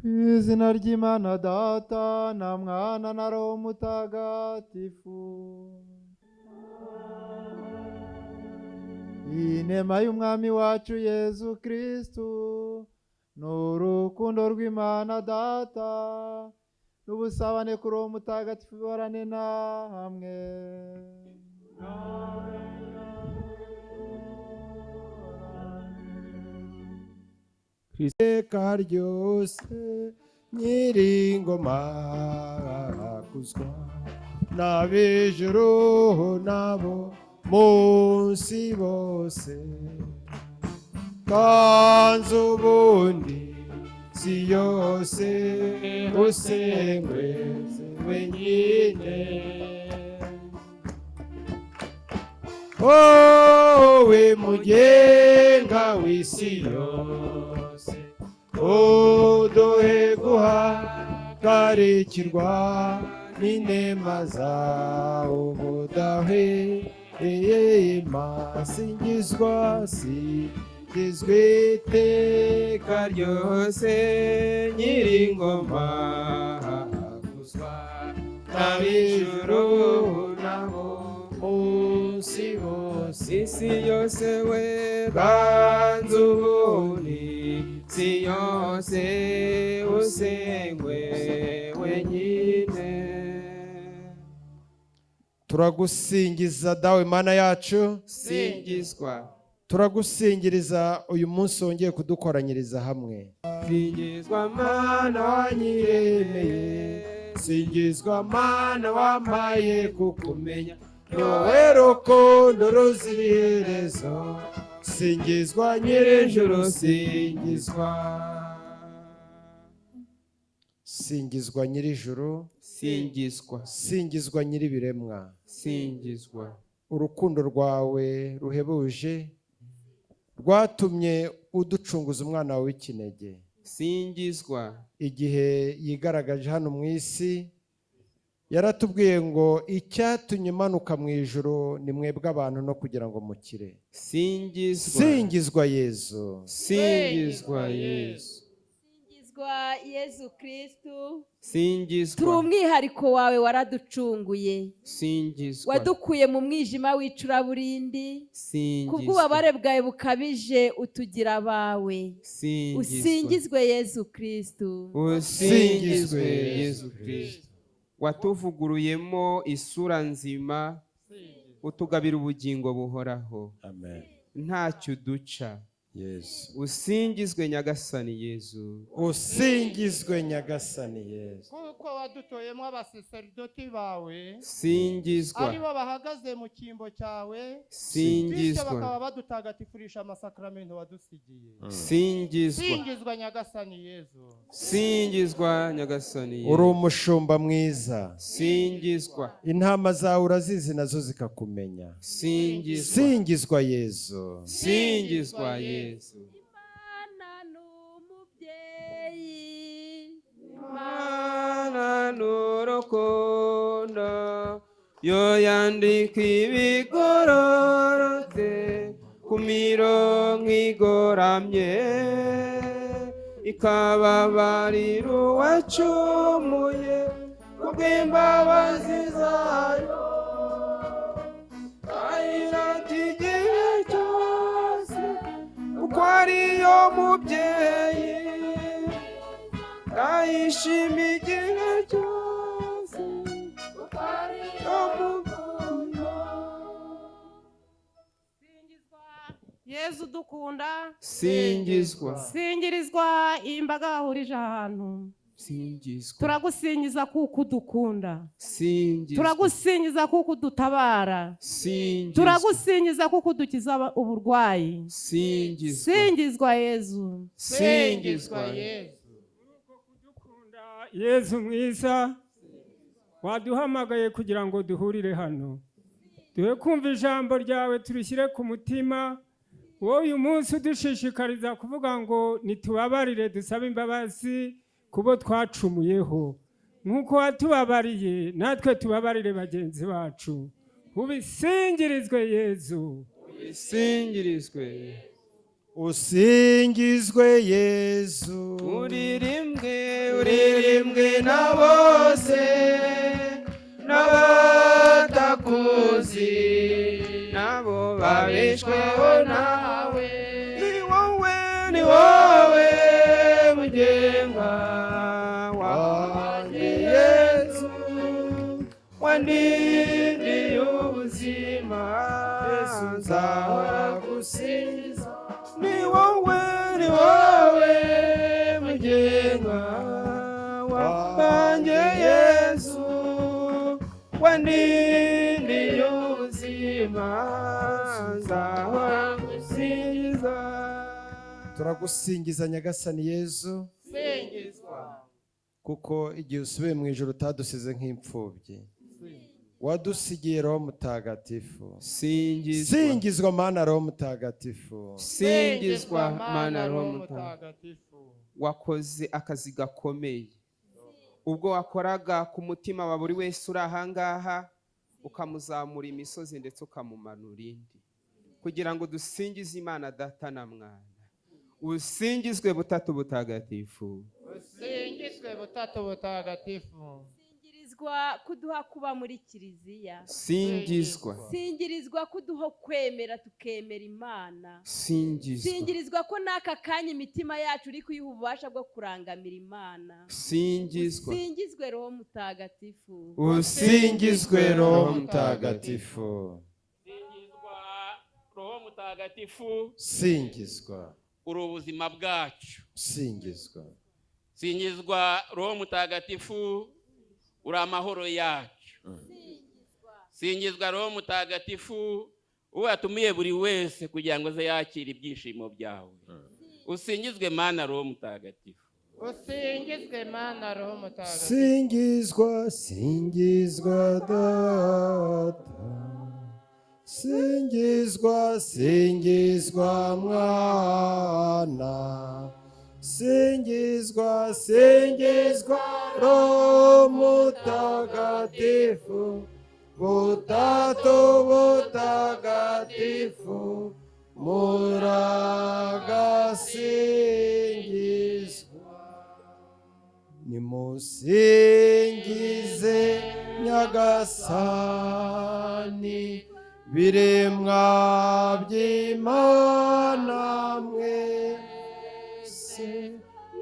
izina ry'Imana Data na Mwana na Roho Mutagatifu. Inema y'Umwami wacu Yezu Kristu n'urukundo rw'Imana Data n'ubusabane kuri Roho Mutagatifu bibarane na hamwe. Iteka ryose Nyiringoma akuzwa n'ab'ijuru nabo munsi bose, kanze ubundi si yose usengwe wenyine. Wowe mugenga w'isi yose, uduhe guhagarikirwa n'inema zawe ubudahwema. Singizwa singizwa iteka ryose Nyiringoma akuzwa n'ab'ijuru nabo munsi bose, isi yose we banze ubundi si yose usengwe wenyine. Turagusingiza dawe Mana yacu, singizwa. Turagusingiriza uyu munsi wongeye kudukoranyiriza hamwe. Singizwa Mana wanyiremeye, singizwa Mana wampaye kukumenya, wowe rukundo ruzira iherezo. Singizwa Nyir'ijuru, singizwa. Singizwa Nyir'ijuru, singizwa. Singizwa Nyir'ibiremwa, singizwa. Urukundo rwawe ruhebuje rwatumye uducunguza umwana wawe w'ikinege. Singizwa. Igihe yigaragaje hano mu isi yaratubwiye ngo icyatumye imanuka mu ijuru ni mwebwe abantu no kugira ngo mukire. Singizwa. Singizwa Yezu, singizwa Yesu. Singizwa Yezu Kristu, singizwa. turi umwihariko wawe waraducunguye, singizwa. wadukuye mu mwijima w'icuraburindi, singizwa. kubw'ububabare bwawe bukabije utugira abawe. singizwa. Usingizwe Yezu Kristu, usingizwe Yezu Kristu. Watuvuguruyemo isura nzima, utugabira ubugingo buhoraho. Amen. Ntacyo duca. Yesu. Usingizwe Nyagasani Yezu. Usingizwe Nyagasani Yesu. Kuko wadutoyemo abasaserdoti bawe, singizwa. aribo bahagaze mu cyimbo cyawe, singizwa. bakaba badutagatifurisha amasakramento wadusigiye. singizwa. Singizwa Nyagasani Yezu. singizwa Nyagasani Yezu. Uri umushumba mwiza, singizwa. intama zawe urazizi nazo zikakumenya. singizwa. Singizwa Yezu, singizwa Yezu. Imana n'umubyeyi, Imana n'urukundo, yo yandika ibigororotse ku mirongo igoramye, ikababarira uwacumuye kubw'imbabazi zayo. Ayirata igihe cyose kuko ariyo mubyeyi, ayishima igihe cyose kuko ariyo mukunda. Yezu dukunda, singizwa. singirizwa imbaga yahurije ahantu. singizwa. Turagusingiza kuko udukunda, singizwa. turagusingiza kuko udutabara, singizwa. turagusingiza kuko udukiza uburwayi. singizwa. Singizwa Yezu, singizwa Yezu. Yezu mwiza, waduhamagaye kugira ngo duhurire hano, duhe kumva ijambo ryawe turishyire ku mutima. Wowe uyu munsi udushishikariza kuvuga ngo nitubabarire, dusabe imbabazi kubo twacumuyeho, nk'uko watubabariye natwe tubabarire bagenzi bacu. Ubisingirizwe Yezu, ubisingirizwe. usingizwe Yesu, uririmbwe na bose n'abatakuzi nabo babeshweho nawe. Ni wowe mugenga wanjye Yesu, wandindiye ubuzima, nzagusingiza. Ni wowe mugenga wanjye Yesu, wandindiye ubuzima, nzagusingiza. turagusingiza nyagasani Yezu, singizwa kuko igihe usubiye mu ijoro utadusize nk'imfubyi, wadusigiye Roho Mutagatifu. Singizwa Mana Roho Mutagatifu, singizwa Mana Roho Mutagatifu. Wakoze akazi gakomeye ubwo wakoraga ku mutima wa buri wese uri ahangaha, ukamuzamura imisozi ndetse ukamumanura indi, kugira ngo dusingize Imana Data na Mwana. Usingizwe Butatu Butagatifu, usingizwe Butatu Butagatifu. singirizwa kuduha kuba muri kiliziya, singirizwa kuduha kwemera tukemera Imana, singizwa singirizwa ko n'aka kanya imitima yacu uri kuyiha ububasha bwo kurangamira Imana. Singizwe Roho Mutagatifu, usingizwe Roho Mutagatifu, singizwa Roho Mutagatifu, singizwa, uri ubuzima bwacu. singizwa, Singizwa Roho Mutagatifu, uri amahoro yacu. Singizwa Roho Mutagatifu, uwo yatumiye buri wese kugira ngo aze yakire ibyishimo byawe. Usingizwe Mana Roho Mutagatifu, usingizwe Mana Roho Mutagatifu. singizwa Data, singizwa Mwana, singizwa Roho Mutagatifu, Butatu Butagatifu, muragasingizwa. Nimusingize Nyagasani, biremwa by'Imana mwese,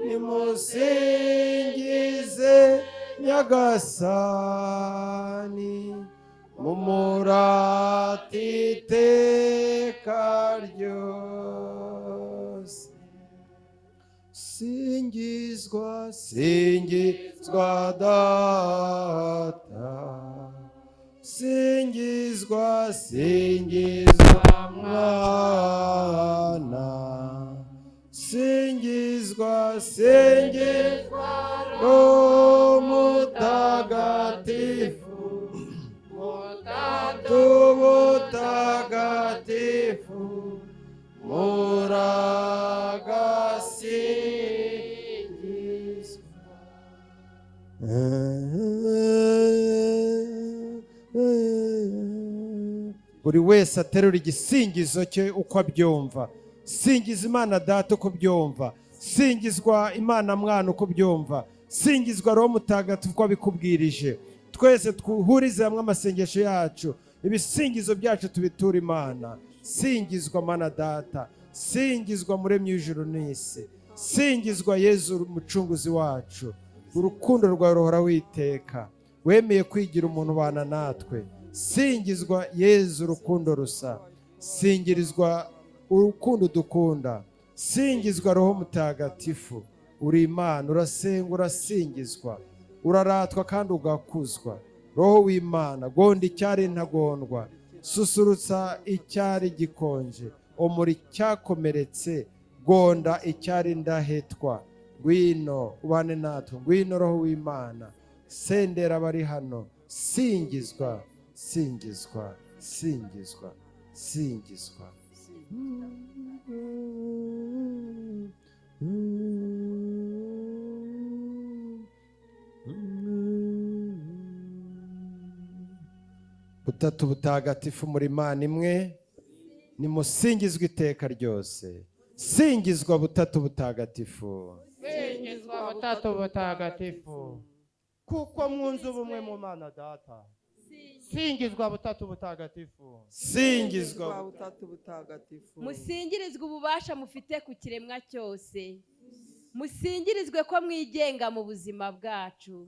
nimusingize Nyagasani, mumurate iteka ryose. Singizwa Data, singizwa Mwana, singizwa Roho Mutagatifu, Butatu Butagatifu, muragasingizwa. Buri wese aterura igisingizo cye uko abyumva. Singiza Imana Data uko byumva, singizwa Imana Mwana uko byumva, singizwa Roho Mutagatifu uko abikubwirije. Twese twuhurize hamwe amasengesho yacu, ibisingizo byacu tubitura Imana. Singizwa Mana Data, singizwa Muremyi w'ijuru n'isi, singizwa Yezu Umucunguzi wacu. Urukundo rwawe ruhora witeka, wemeye kwigira umuntu ubana natwe. Singizwa Yezu urukundo rusa, singirizwa urukundo dukunda. Singizwa Roho Mutagatifu, uri Imana, urasenga, urasingizwa, uraratwa kandi ugakuzwa. Roho w'Imana, gonda icyari ntagondwa, susurutsa icyari gikonje, omura icyakomeretse, gonda icyari ndahetwa. Ngwino ubane natwe, ngwino Roho w'Imana, sendera abari hano. Singizwa, singizwa, singizwa, singizwa. Butatu Butagatifu muri Imana imwe, nimusingizwe iteka ryose. singizwa butatu butagatifu, singizwa butatu butagatifu, kuko mwunze ubumwe mu Mana Data. Singizwa butatu butagatifu, singizwa butatu butagatifu. musingirizwe ububasha mufite ku kiremwa cyose, musingirizwe ko mwigenga mu buzima bwacu,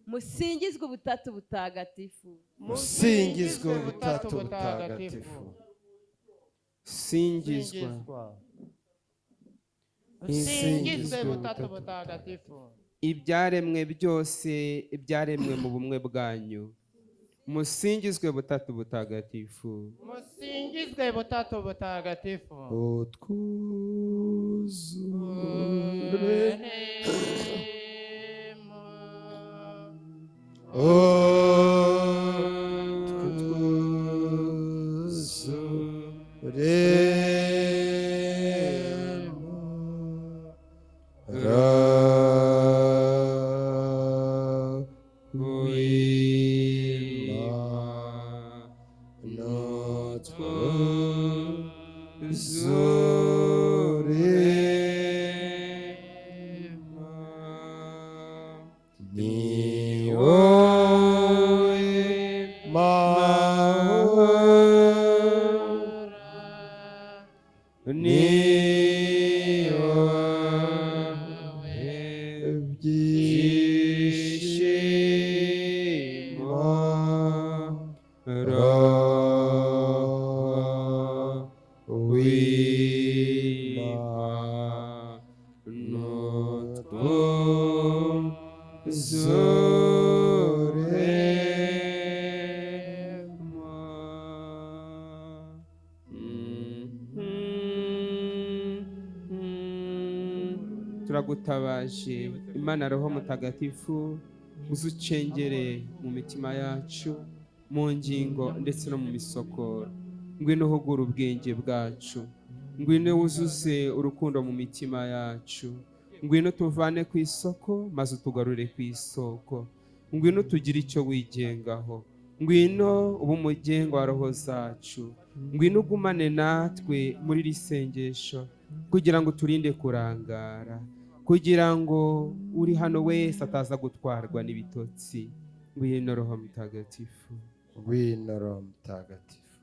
musingizwe ubutatu butagatifu, musingizwe butatu butagatifu, singizwa singizwe butatu butagatifu, ibyaremwe byose ibyaremwe mu bumwe bwanyu, musingizwe butatu butagatifu, musingizwe butatu butagatifu, utwuzure turagutabaje Imana Roho Mutagatifu, uzucengere mu mitima yacu, mu ngingo ndetse no mu misokoro. Ngwino uhugure ubwenge bwacu, ngwino wuzuze urukundo mu mitima yacu, ngwino tuvane ku isoko maze utugarure ku isoko, ngwino tugire icyo wigengaho, ngwino uba umugenga wa roho zacu, ngwino ugumane natwe muri iri sengesho kugira ngo turinde kurangara, kugira ngo uri hano wese ataza gutwarwa n'ibitotsi. Ngwino Roho Mutagatifu, ngwino Roho Mutagatifu,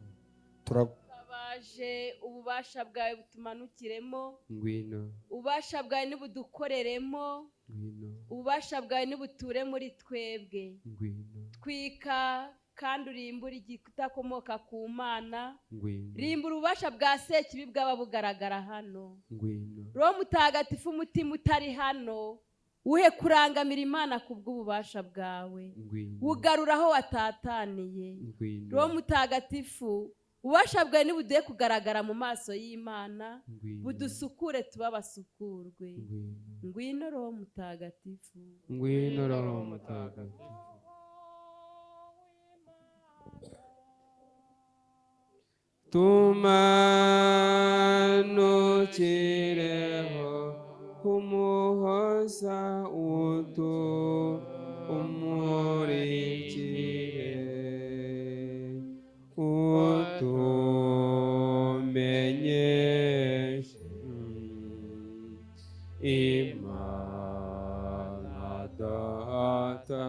turabaje ububasha bwawe butumanukiremo, ngwino ububasha bwawe nibudukoreremo, ngwino ububasha bwawe nibuture muri twebwe, ngwino twika kandi urimbura igitakomoka ku Mana, ngwino rimbura ububasha bwa sekibi bwaba bugaragara hano. ngwino Roho Mutagatifu, umutima utari hano uhe kurangamira Imana ku bw'ububasha bwawe, ngwino ugarura aho watataniye. ngwino Roho Mutagatifu, ububasha bwawe nibuduhe kugaragara mu maso y'Imana, ngwino budusukure tuba basukurwe. ngwino Ngwino Roho Mutagatifu, ngwino Roho Mutagatifu. Tumanukireho kumuhoza umurikire, utumenyeshe Imana Data,